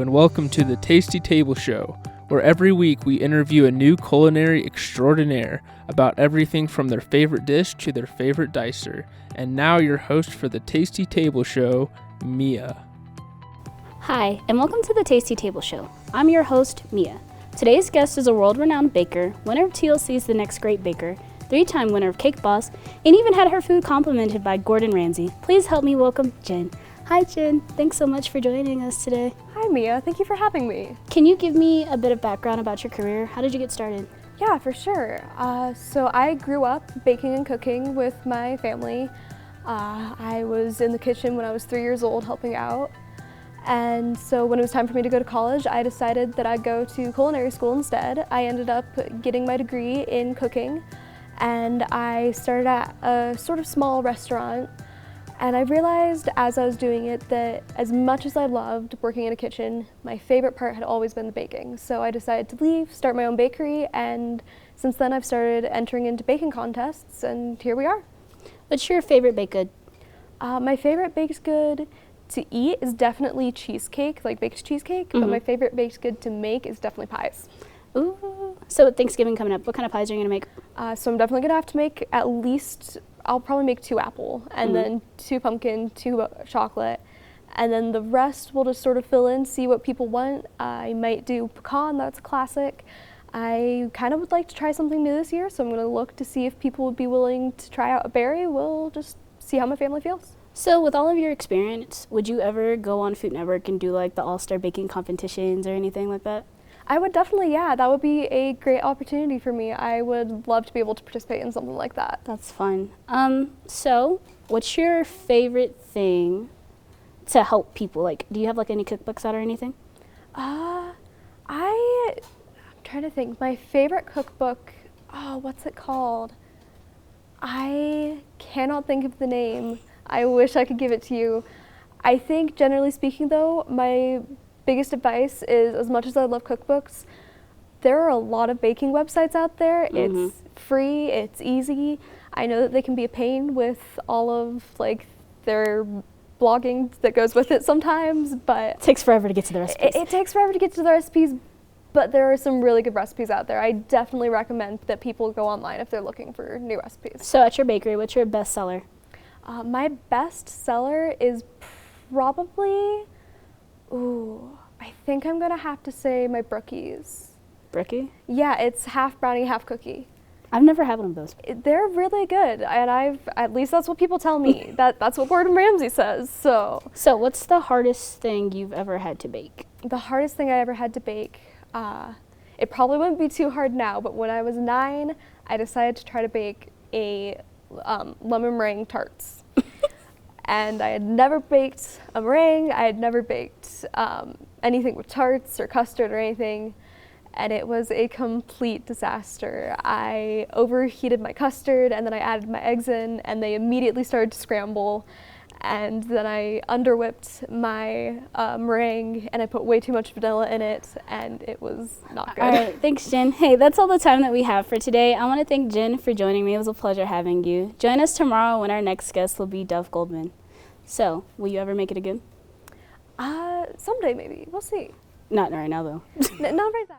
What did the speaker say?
and welcome to the Tasty Table Show, where every week we interview a new culinary extraordinaire about everything from their favorite dish to their favorite dicer. And now your host for the Tasty Table Show, Mia. Hi, and welcome to the Tasty Table Show. I'm your host, Mia. Today's guest is a world-renowned baker, winner of TLC's The Next Great Baker, 3-time winner of Cake Boss, and even had her food complimented by Gordon Ramsay. Please help me welcome Jen. Hi, Jen. Thanks so much for joining us today. Hi, Mia. Thank you for having me. Can you give me a bit of background about your career? How did you get started? Yeah, for sure. So I grew up baking and cooking with my family. I was in the kitchen when I was 3 years old helping out. And so when it was time for me to go to college, I decided that I'd go to culinary school instead. I ended up getting my degree in cooking, and I started at a sort of small restaurant. And I realized as I was doing it that as much as I loved working in a kitchen, my favorite part had always been the baking. So I decided to leave, start my own bakery, and since then I've started entering into baking contests, and here we are. What's your favorite baked good? My favorite baked good to eat is definitely cheesecake, like baked cheesecake, but my favorite baked good to make is definitely pies. Ooh. So with Thanksgiving coming up, what kind of pies are you gonna make? So I'm definitely gonna have to make at least, I'll probably make 2 apple, and then 2 pumpkin, 2 chocolate, and then the rest we'll just sort of fill in, see what people want. I might do pecan, that's a classic. I kind of would like to try something new this year, so I'm gonna look to see if people would be willing to try out a berry. We'll just see how my family feels. So with all of your experience, would you ever go on Food Network and do like the all-star baking competitions or anything like that? I would definitely, yeah, that would be a great opportunity for me. I would love to be able to participate in something like that. That's fun. So what's your favorite thing to help people? Like, do you have like any cookbooks out or anything? I'm trying to think. My favorite cookbook, what's it called? I cannot think of the name. I wish I could give it to you. I think generally speaking though, my biggest advice is, as much as I love cookbooks, there are a lot of baking websites out there. It's free, it's easy. I know that they can be a pain with all of like their blogging that goes with it sometimes, but It takes forever to get to the recipes. it takes forever to get to the recipes, but there are some really good recipes out there. I definitely recommend that people go online if they're looking for new recipes. So at your bakery, what's your best seller? My best seller is probably, I think I'm gonna have to say my Brookies. Brookie? Yeah, it's half brownie, half cookie. I've never had one of those. They're really good, and at least that's what people tell me. That's what Gordon Ramsay says, so. So what's the hardest thing you've ever had to bake? The hardest thing I ever had to bake, it probably wouldn't be too hard now, but when I was 9, I decided to try to bake a lemon meringue tarts. And I had never baked a meringue, I had never baked anything with tarts or custard or anything, and it was a complete disaster. I overheated my custard, and then I added my eggs in, and they immediately started to scramble. And then I underwhipped my meringue, and I put way too much vanilla in it, and it was not good. All right, thanks, Jen. Hey, that's all the time that we have for today. I want to thank Jen for joining me. It was a pleasure having you. Join us tomorrow when our next guest will be Dove Goldman. So, will you ever make it again? Someday maybe. We'll see. Not right now, though. Not right now.